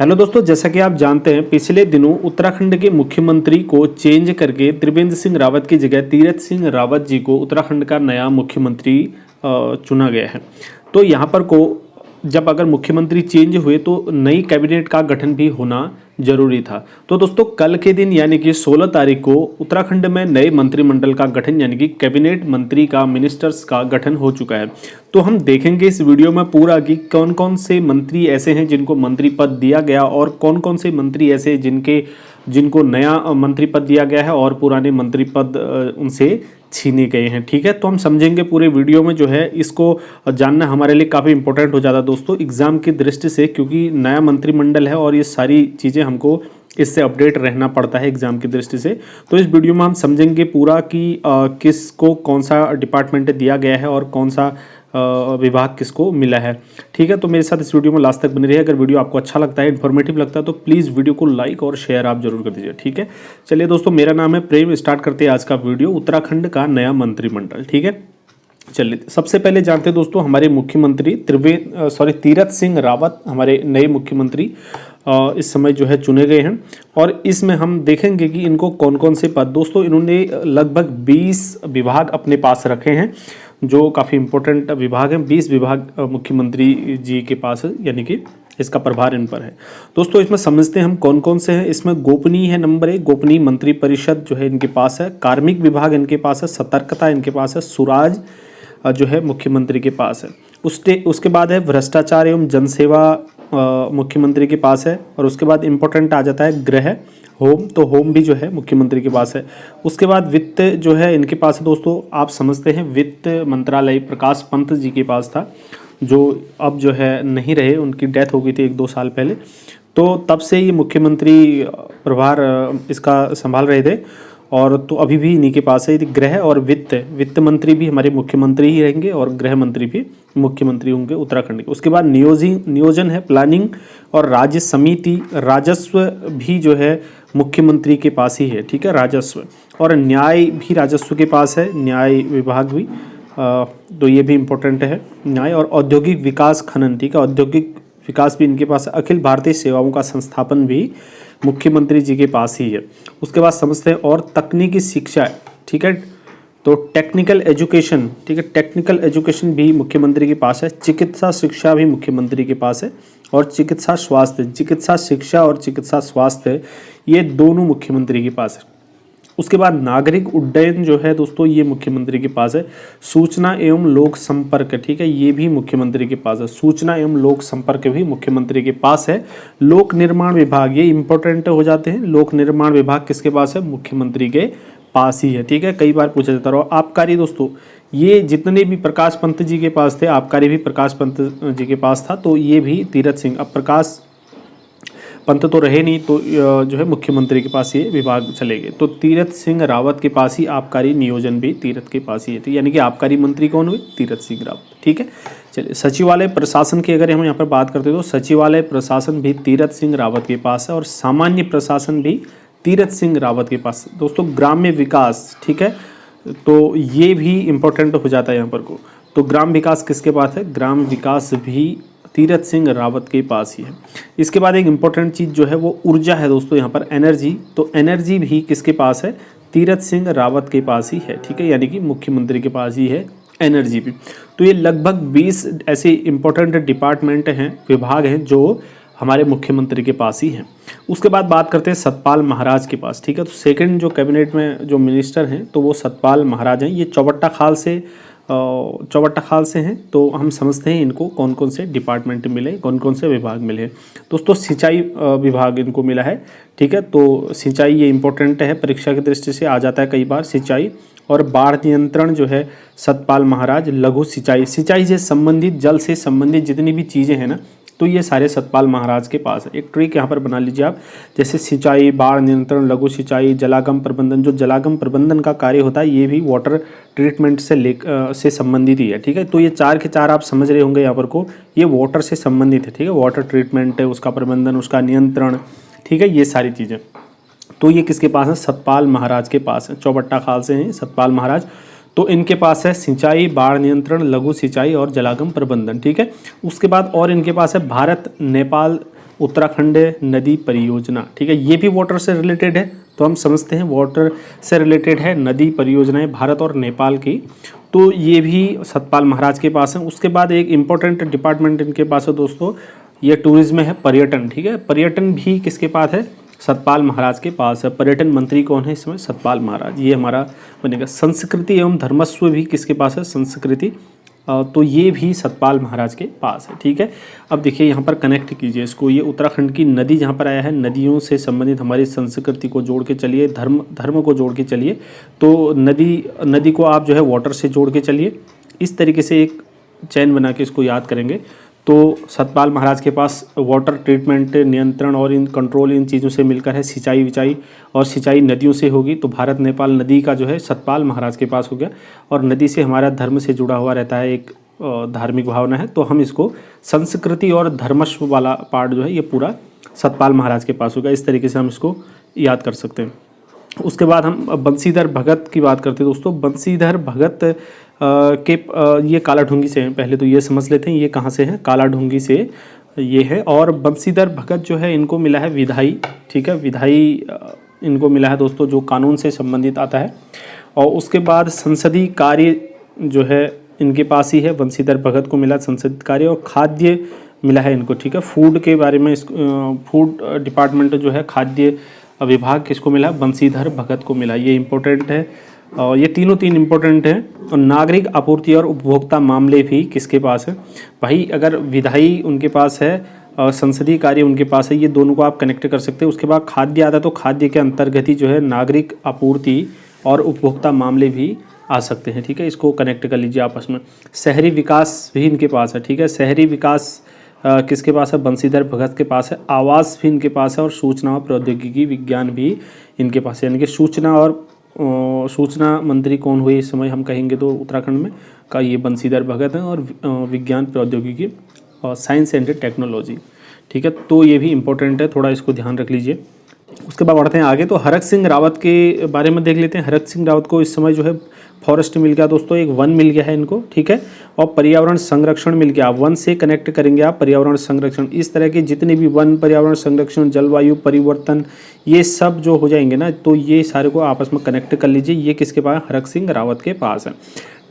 Hello दोस्तों, जैसा कि आप जानते हैं पिछले दिनों उत्तराखंड के मुख्यमंत्री को चेंज करके त्रिवेंद्र सिंह रावत की जगह तीरथ सिंह रावत जी को उत्तराखंड का नया मुख्यमंत्री चुना गया है। तो यहाँ पर को जब अगर मुख्यमंत्री चेंज हुए तो नई कैबिनेट का गठन भी होना जरूरी था। तो दोस्तों कल के दिन यानी कि 16 तारीख को उत्तराखंड में नए मंत्रिमंडल का गठन यानी कि कैबिनेट मंत्री का मिनिस्टर्स का गठन हो चुका है। तो हम देखेंगे इस वीडियो में पूरा कि कौन कौन से मंत्री ऐसे हैं जिनको मंत्री पद दिया गया और कौन कौन से मंत्री ऐसे जिनको नया मंत्री पद दिया गया है और पुराने मंत्री पद उनसे छीने गए हैं। ठीक है, तो हम समझेंगे पूरे वीडियो में जो है, इसको जानना हमारे लिए काफ़ी इंपॉर्टेंट हो जाता है दोस्तों एग्जाम की दृष्टि से, क्योंकि नया मंत्रिमंडल है और ये सारी चीज़ें हमको इससे अपडेट रहना पड़ता है एग्जाम की दृष्टि से। तो इस वीडियो में हम समझेंगे पूरा कि किसको कौन सा डिपार्टमेंट दिया गया है और कौन सा विभाग किसको मिला है। ठीक है, तो मेरे साथ इस वीडियो में लास्ट तक बने रहिए। अगर वीडियो आपको अच्छा लगता है, इन्फॉर्मेटिव लगता है, तो प्लीज़ वीडियो को लाइक और शेयर आप जरूर कर दीजिए। ठीक है, चलिए दोस्तों, मेरा नाम है प्रेम। स्टार्ट करते हैं आज का वीडियो, उत्तराखंड का नया मंत्रिमंडल। ठीक है, चलिए सबसे पहले जानते हैं दोस्तों हमारे मुख्यमंत्री तीरथ सिंह रावत हमारे नए मुख्यमंत्री इस समय जो है चुने गए हैं। और इसमें हम देखेंगे कि इनको कौन कौन से पद, दोस्तों इन्होंने लगभग 20 विभाग अपने पास रखे हैं जो काफ़ी इंपॉर्टेंट विभाग हैं। 20 विभाग मुख्यमंत्री जी के पास है, यानी कि इसका प्रभार इन पर है। दोस्तों इसमें समझते हैं हम कौन कौन से हैं। इसमें गोपनीय है नंबर 1, गोपनीय मंत्री परिषद जो है इनके पास है। कार्मिक विभाग इनके पास है। सतर्कता इनके पास है। सुराज जो है मुख्यमंत्री के पास है। उसके बाद है भ्रष्टाचार एवं जनसेवा मुख्यमंत्री के पास है। और उसके बाद इम्पोर्टेंट आ जाता है गृह, होम, तो होम भी जो है मुख्यमंत्री के पास है। उसके बाद वित्त जो है इनके पास है। दोस्तों आप समझते हैं वित्त मंत्रालय प्रकाश पंत जी के पास था, जो अब जो है नहीं रहे, उनकी डेथ हो गई थी 1-2 साल पहले। तो तब से ये मुख्यमंत्री प्रभार इसका संभाल रहे थे और तो अभी भी इन्हीं के पास है। गृह और वित्त मंत्री भी हमारे मुख्यमंत्री ही रहेंगे और गृह मंत्री भी मुख्यमंत्री होंगे उत्तराखंड के। उसके बाद नियोजन है, प्लानिंग और राज्य समिति, राजस्व भी जो है मुख्यमंत्री के पास ही है। ठीक है, राजस्व और न्याय भी राजस्व के पास है, न्याय विभाग भी, तो ये भी इम्पोर्टेंट है न्याय। और औद्योगिक विकास खनन, ठीक है, औद्योगिक विकास भी इनके पास है। अखिल भारतीय सेवाओं का संस्थापन भी मुख्यमंत्री जी के पास ही है। उसके बाद समझते हैं और तकनीकी शिक्षा, ठीक है, तो टेक्निकल एजुकेशन, ठीक है, टेक्निकल एजुकेशन भी मुख्यमंत्री के पास है। चिकित्सा शिक्षा भी मुख्यमंत्री के पास है। और चिकित्सा स्वास्थ्य, चिकित्सा शिक्षा और चिकित्सा स्वास्थ्य ये दोनों मुख्यमंत्री के पास है। उसके बाद नागरिक उड्डयन जो है दोस्तों ये मुख्यमंत्री के पास है। सूचना एवं लोक संपर्क, ठीक है, ये भी मुख्यमंत्री के पास है। सूचना एवं लोक संपर्क भी मुख्यमंत्री के पास है। लोक निर्माण विभाग, ये इंपॉर्टेंट हो जाते हैं। लोक निर्माण विभाग किसके पास है? मुख्यमंत्री के पास ही है। ठीक है, कई बार पूछा जाता रहा। आबकारी दोस्तों, ये जितने भी प्रकाश पंत जी के पास थे, आबकारी भी प्रकाश पंत जी के पास था, तो ये भी तीरथ सिंह, अब प्रकाश पंत तो रहे नहीं, तो जो है मुख्यमंत्री के पास ये विभाग चले गए। तो तीरथ सिंह रावत के पास ही आबकारी नियोजन भी तीरथ के पास ही है, यानी कि आबकारी मंत्री कौन हुए? तीरथ सिंह रावत। ठीक है, चलिए सचिवालय प्रशासन की अगर हम यहाँ पर बात करते हैं तो सचिवालय प्रशासन भी तीरथ सिंह रावत के पास है। और सामान्य प्रशासन भी तीरथ सिंह रावत के पास। दोस्तों ग्राम्य विकास, ठीक है, तो ये भी इम्पोर्टेंट हो जाता है यहाँ पर को। तो ग्राम विकास किसके पास है? ग्राम विकास भी तीरथ सिंह रावत के पास ही है। इसके बाद एक इम्पोर्टेंट चीज़ जो है वो ऊर्जा है दोस्तों, यहाँ पर एनर्जी, तो एनर्जी भी किसके पास है? तीरथ सिंह रावत के पास ही है। ठीक है, यानी कि मुख्यमंत्री के पास ही है एनर्जी भी। तो ये लगभग 20 ऐसे इम्पोर्टेंट डिपार्टमेंट हैं, विभाग हैं जो हमारे मुख्यमंत्री के पास ही हैं। उसके बाद बात करते हैं सतपाल महाराज के पास। ठीक है, तो सेकंड जो कैबिनेट में जो मिनिस्टर हैं तो वो सतपाल महाराज हैं। ये चौबट्टा खाल से हैं। तो हम समझते हैं इनको कौन कौन से डिपार्टमेंट मिले, कौन कौन से विभाग मिले। दोस्तों सिंचाई विभाग इनको मिला है। ठीक है, तो सिंचाई ये इंपॉर्टेंट है, परीक्षा की दृष्टि से आ जाता है कई बार सिंचाई। और बाढ़ नियंत्रण जो है सतपाल महाराज। लघु सिंचाई, सिंचाई से संबंधित, जल से संबंधित जितनी भी चीज़ें हैं ना, तो ये सारे सतपाल महाराज के पास है। एक ट्रिक यहाँ पर बना लीजिए आप, जैसे सिंचाई, बाढ़ नियंत्रण, लघु सिंचाई, जलागम प्रबंधन। जो जलागम प्रबंधन का कार्य होता है ये भी वाटर ट्रीटमेंट से संबंधित ही है। ठीक है, तो ये 4 के 4 आप समझ रहे होंगे यहाँ पर को, ये वाटर से संबंधित है। ठीक है, वाटर ट्रीटमेंट है, उसका प्रबंधन, उसका नियंत्रण, ठीक है, ये सारी चीज़ें। तो ये किसके पास है? सतपाल महाराज के पास है। चौबट्टा खाल से हैं सतपाल महाराज। तो इनके पास है सिंचाई, बाढ़ नियंत्रण, लघु सिंचाई और जलागम प्रबंधन। ठीक है, उसके बाद और इनके पास है भारत नेपाल उत्तराखंड नदी परियोजना, ठीक है, ये भी वाटर से रिलेटेड है। तो हम समझते हैं वाटर से रिलेटेड है नदी परियोजनाएं भारत और नेपाल की, तो ये भी सतपाल महाराज के पास है। उसके बाद एक इम्पोर्टेंट डिपार्टमेंट इनके पास है दोस्तों, ये टूरिज्म है, पर्यटन, ठीक है, पर्यटन भी किसके पास है, सतपाल महाराज के पास है। पर्यटन मंत्री कौन है इस समय, सतपाल महाराज, ये हमारा बनेगा। संस्कृति एवं धर्मस्व भी किसके पास है, संस्कृति, तो ये भी सतपाल महाराज के पास है, ठीक है। अब देखिए यहाँ पर कनेक्ट कीजिए इसको, ये उत्तराखंड की नदी जहाँ पर आया है, नदियों से संबंधित हमारी संस्कृति को जोड़ के चलिए, धर्म को जोड़ के चलिए, तो नदी को आप जो है वाटर से जोड़ के चलिए। इस तरीके से एक चैन बना के इसको याद करेंगे तो सतपाल महाराज के पास वाटर ट्रीटमेंट, नियंत्रण और इन कंट्रोल, इन चीज़ों से मिलकर है। सिंचाई विचाई और सिंचाई नदियों से होगी, तो भारत नेपाल नदी का जो है सतपाल महाराज के पास हो गया। और नदी से हमारा धर्म से जुड़ा हुआ रहता है, एक धार्मिक भावना है, तो हम इसको संस्कृति और धर्मस्व वाला पार्ट जो है ये पूरा सतपाल महाराज के पास होगा। इस तरीके से हम इसको याद कर सकते हैं। उसके बाद हम बंसीधर भगत की बात करते हैं दोस्तों। बंसीधर भगत ये कालाढूंगी से हैं, पहले तो ये समझ लेते हैं ये कहाँ से हैं, कालाढूंगी से ये है। और बंसीधर भगत जो है इनको मिला है विधायी, ठीक है, विधायी इनको मिला है दोस्तों, जो कानून से संबंधित आता है। और उसके बाद संसदीय कार्य जो है इनके पास ही है, बंसीधर भगत को मिला संसदीय कार्य, और खाद्य मिला है इनको, ठीक है, फूड के बारे में, फूड डिपार्टमेंट जो है, खाद्य विभाग किसको मिला, बंसीधर भगत को मिला। ये इंपॉर्टेंट है, और ये तीन इंपॉर्टेंट हैं। और नागरिक आपूर्ति और उपभोक्ता मामले भी किसके पास है भाई, अगर विधायी उनके पास है और संसदीय कार्य उनके पास है, ये दोनों को आप कनेक्ट कर सकते हैं। उसके बाद खाद्य आता है, तो खाद्य के अंतर्गत ही जो है नागरिक आपूर्ति और उपभोक्ता मामले भी आ सकते हैं, ठीक है, इसको कनेक्ट कर लीजिए आपस में। शहरी विकास भी इनके पास है, ठीक है, शहरी विकास किसके पास है, बंसीधर भगत के पास है। आवास भी इनके पास है, और सूचना और प्रौद्योगिकी विज्ञान भी इनके पास है। यानी कि सूचना मंत्री कौन हुए इस समय हम कहेंगे तो उत्तराखंड में का ये बंसीधर भगत हैं। और विज्ञान प्रौद्योगिकी और साइंस एंड टेक्नोलॉजी, ठीक है, तो ये भी इम्पोर्टेंट है, थोड़ा इसको ध्यान रख लीजिए। उसके बाद बढ़ते हैं आगे, तो हरक सिंह रावत के बारे में देख लेते हैं। हरक सिंह रावत को इस समय जो है फॉरेस्ट मिल गया दोस्तों, एक वन मिल गया है इनको, ठीक है, और पर्यावरण संरक्षण मिल गया। वन से कनेक्ट करेंगे आप पर्यावरण संरक्षण, इस तरह के जितने भी वन, पर्यावरण संरक्षण, जलवायु परिवर्तन, ये सब जो हो जाएंगे ना, तो ये सारे को आपस में कनेक्ट कर लीजिए। ये किसके पास, हरक सिंह रावत के पास है,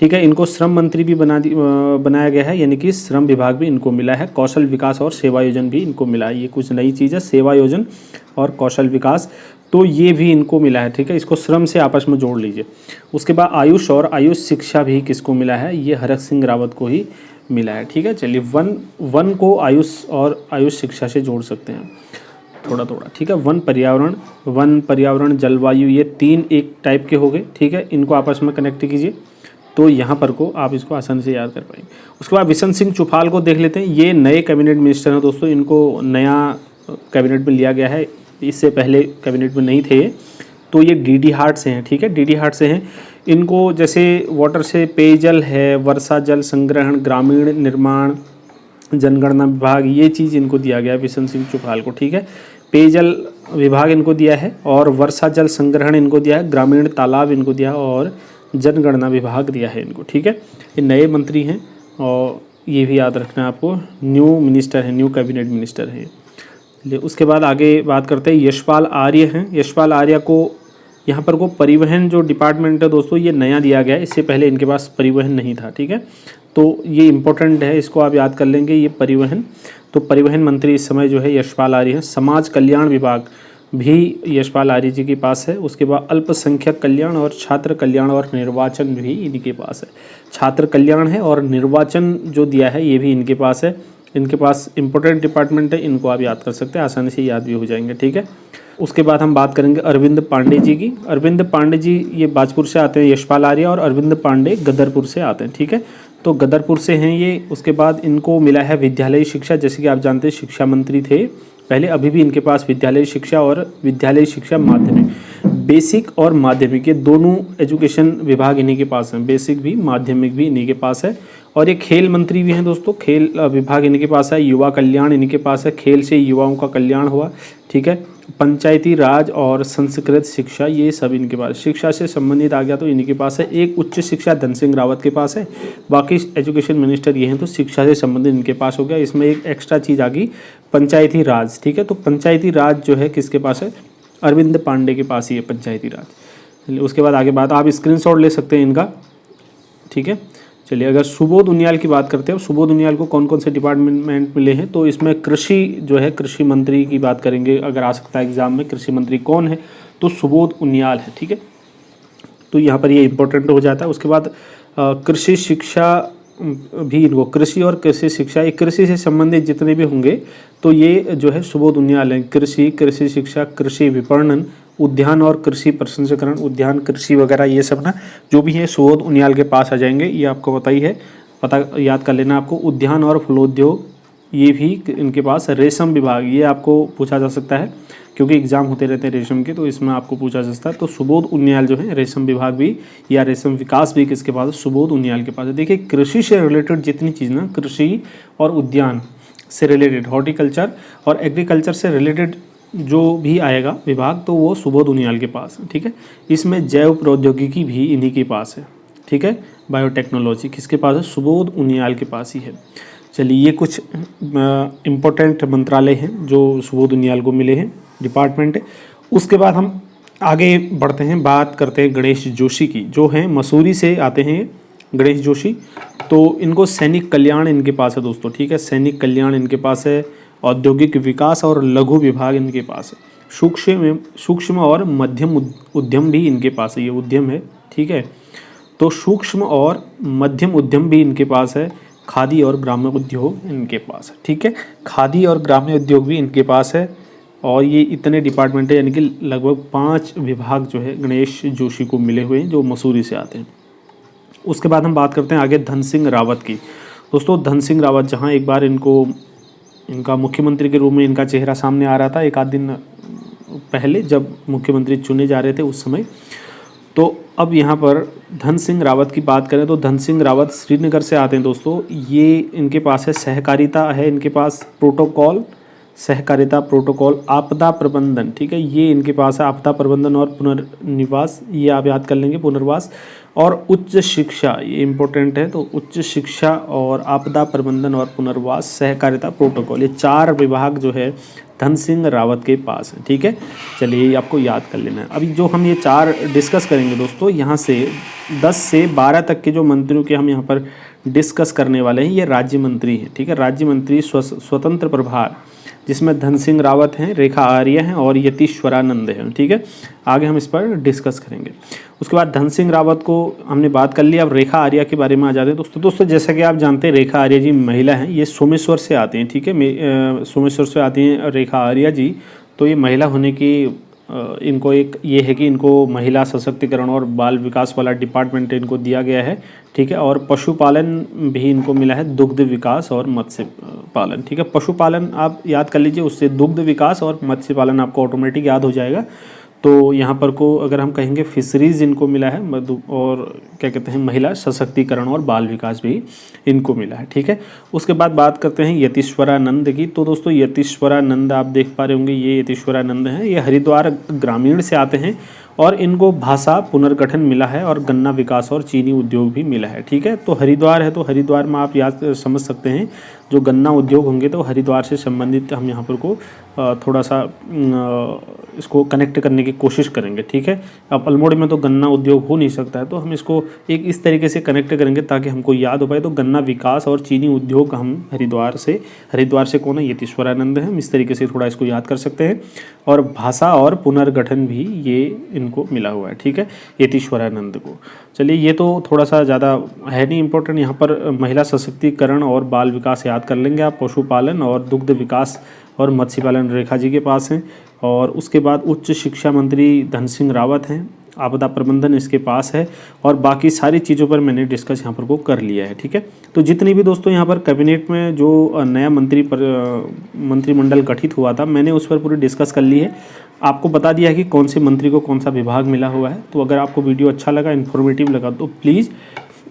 ठीक है। इनको श्रम मंत्री भी बनाया गया है, यानी कि श्रम विभाग भी इनको मिला है। कौशल विकास और सेवा योजन भी इनको मिला है, ये कुछ नई चीज़ है, सेवा योजन और कौशल विकास, तो ये भी इनको मिला है, ठीक है, इसको श्रम से आपस में जोड़ लीजिए। उसके बाद आयुष और आयुष शिक्षा भी किसको मिला है, ये हरक सिंह रावत को ही मिला है, ठीक है। चलिए वन को आयुष और आयुष शिक्षा से जोड़ सकते हैं थोड़ा, ठीक है। वन पर्यावरण जलवायु, ये तीन एक टाइप के हो गए, ठीक है, इनको आपस में कनेक्ट कीजिए, तो यहाँ पर को आप इसको आसानी से याद कर पाएंगे। उसके बाद बिशन सिंह चुफाल को देख लेते हैं। ये नए कैबिनेट मिनिस्टर हैं दोस्तों, इनको नया कैबिनेट में लिया गया है, इससे पहले कैबिनेट में नहीं थे। तो ये डीडी हाट से हैं, ठीक है, डीडी हाट से हैं। इनको जैसे वाटर से पेयजल है, वर्षा जल संग्रहण, ग्रामीण निर्माण, जनगणना विभाग, ये चीज़ इनको दिया गया है बिशन सिंह चुफाल को, ठीक है। पेयजल विभाग इनको दिया है, और वर्षा जल संग्रहण इनको दिया है, ग्रामीण तालाब इनको दिया है, और जनगणना विभाग दिया है इनको, ठीक है। ये नए मंत्री हैं, और ये भी याद रखना है आपको, न्यू मिनिस्टर है, न्यू कैबिनेट मिनिस्टर है। उसके बाद आगे बात करते हैं, यशपाल आर्य हैं। यशपाल आर्य को यहाँ पर को परिवहन जो डिपार्टमेंट है दोस्तों, ये नया दिया गया है, इससे पहले इनके पास परिवहन नहीं था, ठीक है, तो ये इम्पोर्टेंट है, इसको आप याद कर लेंगे, ये परिवहन, तो परिवहन मंत्री इस समय जो है यशपाल आर्य है। समाज कल्याण विभाग भी यशपाल आर्य जी के पास है। उसके बाद अल्पसंख्यक कल्याण और छात्र कल्याण और निर्वाचन भी इनके पास है। छात्र कल्याण है और निर्वाचन जो दिया है ये भी इनके पास है। इनके पास इंपॉर्टेंट डिपार्टमेंट है, इनको आप याद कर सकते हैं, आसानी से याद भी हो जाएंगे, ठीक है। उसके बाद हम बात करेंगे अरविंद पांडे जी की। अरविंद पांडे जी ये बाजपुर से आते हैं, यशपाल आर्य और अरविंद पांडे गदरपुर से आते हैं, ठीक है, तो गदरपुर से हैं ये। उसके बाद इनको मिला है विद्यालयी शिक्षा, जैसे कि आप जानते हैं शिक्षा मंत्री थे पहले, अभी भी इनके पास विद्यालयी शिक्षा और विद्यालयी शिक्षा माध्यमिक, बेसिक और माध्यमिक, ये दोनों एजुकेशन विभाग इन्हीं के पास हैं, बेसिक भी माध्यमिक भी इन्हीं के पास है। और ये खेल मंत्री भी हैं दोस्तों, खेल विभाग इनके पास है, युवा कल्याण इनके पास है, खेल से युवाओं का कल्याण हुआ, ठीक है। पंचायती राज और संस्कृत शिक्षा ये सब इनके पास, शिक्षा से संबंधित आ गया तो इनके पास है। एक उच्च शिक्षा धन सिंह रावत के पास है, बाकी एजुकेशन मिनिस्टर ये हैं तो शिक्षा से संबंधित इनके पास हो गया। इसमें एक एक्स्ट्रा चीज़ आ गई पंचायती राज, ठीक है। तो पंचायती राज जो है किसके पास है, अरविंद पांडे के पास ही है पंचायती राज। उसके बाद आगे बात, आप स्क्रीनशॉट ले सकते हैं इनका, ठीक है। चलिए अगर सुबोध उनियाल की बात करते हैं, सुबोध उनियाल को कौन कौन से डिपार्टमेंट मिले हैं, तो इसमें कृषि जो है, कृषि मंत्री की बात करेंगे, अगर आ सकता है एग्जाम में, कृषि मंत्री कौन है, तो सुबोध उनियाल है, ठीक है। तो यहाँ पर ये इंपॉर्टेंट हो जाता है। उसके बाद कृषि शिक्षा भी इनको, कृषि और कृषि शिक्षा, ये कृषि से संबंधित जितने भी होंगे तो ये जो है सुबोध उनियाल हैं। कृषि, कृषि शिक्षा, कृषि विपणन, उद्यान और कृषि प्रसंस्करण, उद्यान कृषि वगैरह ये सब ना जो भी है सुबोध उनियाल के पास आ जाएंगे। ये आपको पता ही है, पता याद कर लेना आपको। उद्यान और फलोद्योग ये भी इनके पास। रेशम विभाग ये आपको पूछा जा सकता है क्योंकि एग्जाम होते रहते हैं रेशम के, तो इसमें आपको पूछा जा सकता है। तो सुबोध उनियाल जो है रेशम विभाग भी या रेशम विकास भी किसके पास है, सुबोध उनियाल के पास है। देखिए कृषि से रिलेटेड जितनी चीज़ ना, कृषि और उद्यान से रिलेटेड, हॉर्टिकल्चर और एग्रीकल्चर से रिलेटेड जो भी आएगा विभाग तो वो सुबोध उनियाल के पास है, ठीक है। इसमें जैव प्रौद्योगिकी भी इन्हीं के पास है, ठीक है। बायोटेक्नोलॉजी किसके पास है, सुबोध उनियाल के पास ही है। चलिए ये कुछ इम्पोर्टेंट मंत्रालय हैं जो सुबोध उनियाल को मिले हैं, डिपार्टमेंट है। उसके बाद हम आगे बढ़ते हैं, बात करते हैं गणेश जोशी की, जो हैं मसूरी से आते हैं गणेश जोशी। तो इनको सैनिक कल्याण इनके पास है दोस्तों, ठीक है। सैनिक कल्याण इनके पास है। औद्योगिक विकास और लघु विभाग इनके पास है। सूक्ष्म और मध्यम उद्यम भी इनके पास है, ये उद्यम है, ठीक है। तो सूक्ष्म और मध्यम उद्यम भी इनके पास है। खादी और ग्राम्य उद्योग इनके पास है, ठीक है। खादी और ग्राम्य उद्योग भी इनके पास है। और ये इतने डिपार्टमेंट है, यानी कि लगभग 5 विभाग जो है गणेश जोशी को मिले हुए हैं जो मसूरी से आते हैं। उसके बाद हम बात करते हैं आगे धन सिंह रावत की। दोस्तों धन सिंह रावत, जहाँ एक बार इनका मुख्यमंत्री के रूप में इनका चेहरा सामने आ रहा था एक आध दिन पहले जब मुख्यमंत्री चुने जा रहे थे उस समय, तो अब यहाँ पर धन सिंह रावत की बात करें तो धन सिंह रावत श्रीनगर से आते हैं दोस्तों। ये इनके पास है सहकारिता है, इनके पास प्रोटोकॉल, सहकारिता प्रोटोकॉल, आपदा प्रबंधन, ठीक है। ये इनके पास है आपदा प्रबंधन और पुनर्निवास, ये आप याद कर लेंगे, पुनर्वास। और उच्च शिक्षा ये इम्पोर्टेंट है, तो उच्च शिक्षा और आपदा प्रबंधन और पुनर्वास, सहकारिता प्रोटोकॉल, ये 4 विभाग जो है धन सिंह रावत के पास है, ठीक है। चलिए ये आपको याद कर लेना है। अभी जो हम ये 4 डिस्कस करेंगे दोस्तों, यहाँ से 10 से 12 तक के जो मंत्रियों के हम यहाँ पर डिस्कस करने वाले हैं, ये राज्य मंत्री हैं, ठीक है। राज्य मंत्री स्वतंत्र प्रभार, जिसमें धन सिंह रावत हैं, रेखा आर्य हैं और यतीश्वरानंद हैं, ठीक है। आगे हम इस पर डिस्कस करेंगे। उसके बाद धन सिंह रावत को हमने बात कर लिया, अब रेखा आर्य के बारे में आ जाते हैं दोस्तों। जैसा कि आप जानते हैं रेखा आर्य जी महिला हैं, ये सोमेश्वर से आते हैं, ठीक है। सोमेश्वर से आती हैं रेखा आर्य जी। तो ये महिला होने की इनको एक ये है कि इनको महिला सशक्तिकरण और बाल विकास वाला डिपार्टमेंट इनको दिया गया है, ठीक है। और पशुपालन भी इनको मिला है, दुग्ध विकास और मत्स्य पालन, ठीक है। पशुपालन आप याद कर लीजिए, उससे दुग्ध विकास और मत्स्य पालन आपको ऑटोमेटिक याद हो जाएगा। तो यहाँ पर को अगर हम कहेंगे फिशरीज इनको मिला है, और क्या कहते हैं महिला सशक्तिकरण और बाल विकास भी इनको मिला है, ठीक है। उसके बाद बात करते हैं यतीश्वरानंद की। तो दोस्तों यतीश्वरानंद आप देख पा रहे होंगे, ये यतीश्वरानंद हैं, ये हरिद्वार ग्रामीण से आते हैं और इनको भाषा पुनर्गठन मिला है और गन्ना विकास और चीनी उद्योग भी मिला है, ठीक है। तो हरिद्वार है, तो हरिद्वार में आप याद समझ सकते हैं जो गन्ना उद्योग होंगे तो हरिद्वार से संबंधित हम यहाँ पर को थोड़ा सा इसको कनेक्ट करने की कोशिश करेंगे, ठीक है। अब अल्मोड़ा में तो गन्ना उद्योग हो नहीं सकता है, तो हम इसको एक इस तरीके से कनेक्ट करेंगे ताकि हमको याद हो पाए। तो गन्ना विकास और चीनी उद्योग हम हरिद्वार से कौन है, यतीश्वरानंद है, हम इस तरीके से थोड़ा इसको याद कर सकते हैं। और भाषा और पुनर्गठन भी ये इनको मिला हुआ है, ठीक है, यतीश्वरानंद को। चलिए ये तो थोड़ा सा ज़्यादा है नहीं इम्पोर्टेंट, यहाँ पर महिला सशक्तिकरण और बाल विकास याद कर लेंगे आप, पशुपालन और दुग्ध विकास और मत्स्य पालन रेखा जी के पास हैं। और उसके बाद उच्च शिक्षा मंत्री धन सिंह रावत हैं, आपदा प्रबंधन इसके पास है। और बाकी सारी चीज़ों पर मैंने डिस्कस यहाँ पर को कर लिया है, ठीक है। तो जितनी भी दोस्तों यहाँ पर कैबिनेट में जो नया मंत्रिमंडल गठित हुआ था, मैंने उस पर पूरी डिस्कस कर ली है, आपको बता दिया है कि कौन से मंत्री को कौन सा विभाग मिला हुआ है। तो अगर आपको वीडियो अच्छा लगा, इन्फॉर्मेटिव लगा, तो प्लीज़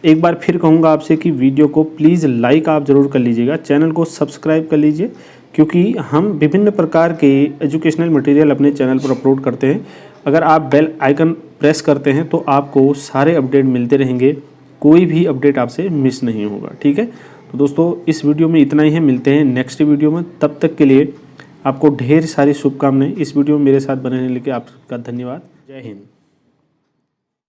एक बार फिर कहूँगा आपसे कि वीडियो को प्लीज़ लाइक आप ज़रूर कर लीजिएगा, चैनल को सब्सक्राइब कर लीजिए, क्योंकि हम विभिन्न प्रकार के एजुकेशनल मटेरियल अपने चैनल पर अपलोड करते हैं। अगर आप बेल आइकन प्रेस करते हैं तो आपको सारे अपडेट मिलते रहेंगे, कोई भी अपडेट आपसे मिस नहीं होगा। ठीक है, तो दोस्तों इस वीडियो में इतना ही है, मिलते हैं नेक्स्ट वीडियो में। तब तक के लिए आपको ढेर सारी शुभकामनाएं। इस वीडियो में मेरे साथ बने रहने के लिए आपका धन्यवाद। जय हिंद।